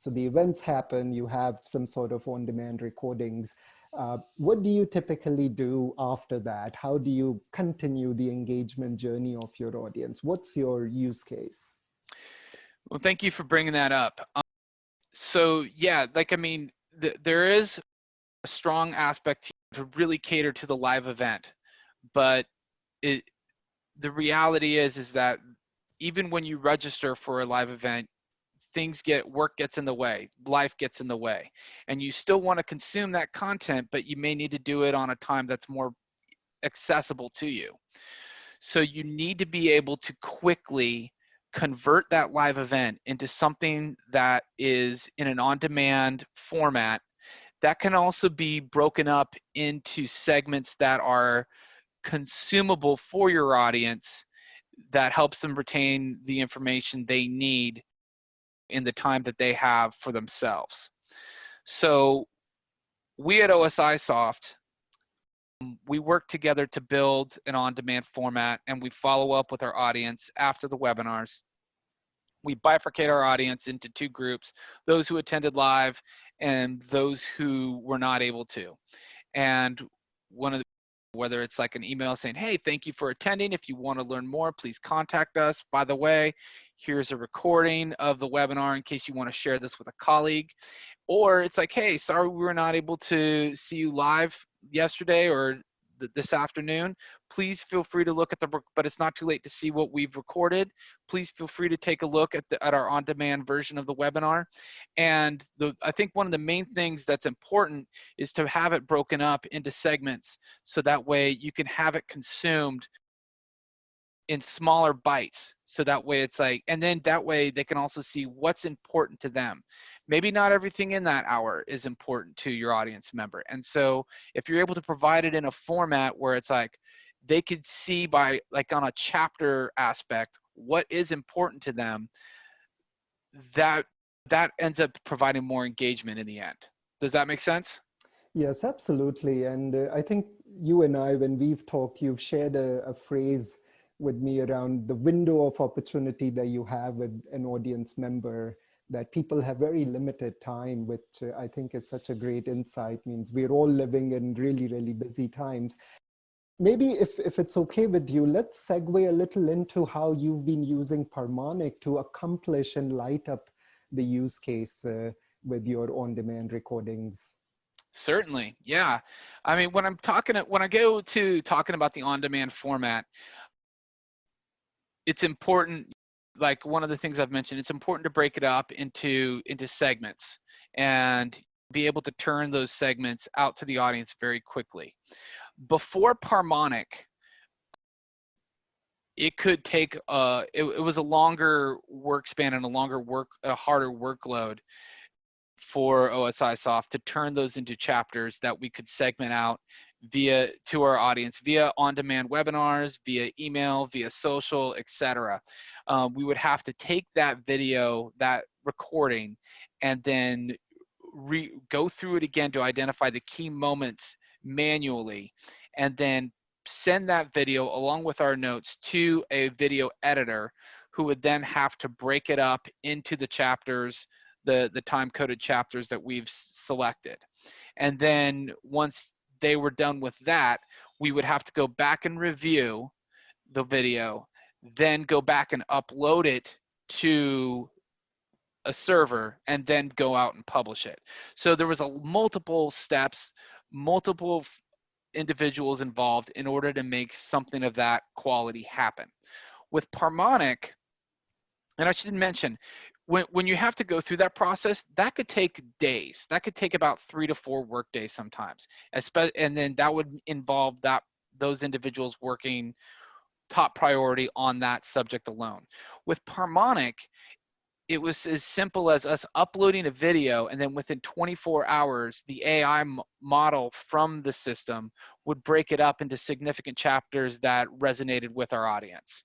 So the events happen, you have some sort of on-demand recordings. What do you typically do after that? How do you continue the engagement journey of your audience? What's your use case? Well, thank you for bringing that up. So yeah, like, I mean, there is a strong aspect to really cater to the live event, but the reality is that even when you register for a live event, work gets in the way, life gets in the way, and you still want to consume that content, but you may need to do it on a time that's more accessible to you. So you need to be able to quickly convert that live event into something that is in an on-demand format that can also be broken up into segments that are consumable for your audience, that helps them retain the information they need in the time that they have for themselves. So we at OSIsoft, we work together to build an on-demand format, and we follow up with our audience after the webinars. We bifurcate our audience into two groups: those who attended live and those who were not able to. And whether it's like an email saying, hey, thank you for attending. If you want to learn more, please contact us. By the way, here's a recording of the webinar in case you want to share this with a colleague. Or it's like, hey, sorry we were not able to see you live yesterday or this afternoon. Please feel free to look at but it's not too late to see what we've recorded. Please feel free to take a look at our on-demand version of the webinar. And I think one of the main things that's important is to have it broken up into segments, so that way you can have it consumed in smaller bites. So that way it's like, and then that way they can also see what's important to them. Maybe not everything in that hour is important to your audience member. And so if you're able to provide it in a format where it's like, they could see by, like, on a chapter aspect, what is important to them, that ends up providing more engagement in the end. Does that make sense? Yes, absolutely. And I think you and I, when we've talked, you've shared a phrase with me around the window of opportunity that you have with an audience member, that people have very limited time, which I think is such a great insight. Means we're all living in really, really busy times. Maybe if it's okay with you, let's segue a little into how you've been using Parmonic to accomplish and light up the use case with your on-demand recordings. Certainly, yeah. I mean, when I go to talking about the on-demand format, it's important, like one of the things I've mentioned, it's important to break it up into segments and be able to turn those segments out to the audience very quickly. Before Parmonic, it could take it was a longer work span and a harder workload for OSIsoft to turn those into chapters that we could segment out to our audience via on-demand webinars, via email, via social, etc. We would have to take that video, that recording, and then go through it again to identify the key moments manually, and then send that video along with our notes to a video editor, who would then have to break it up into the chapters, the time-coded chapters that we've selected. And then once they were done with that, we would have to go back and review the video, then go back and upload it to a server, and then go out and publish it. So there was multiple steps, multiple individuals involved in order to make something of that quality happen. With Parmonic, and I should mention, when you have to go through that process, that could take days. That could take about 3 to 4 work days sometimes. And then that would involve those individuals working top priority on that subject alone. With Parmonic, it was as simple as us uploading a video, and then within 24 hours, the AI model from the system would break it up into significant chapters that resonated with our audience.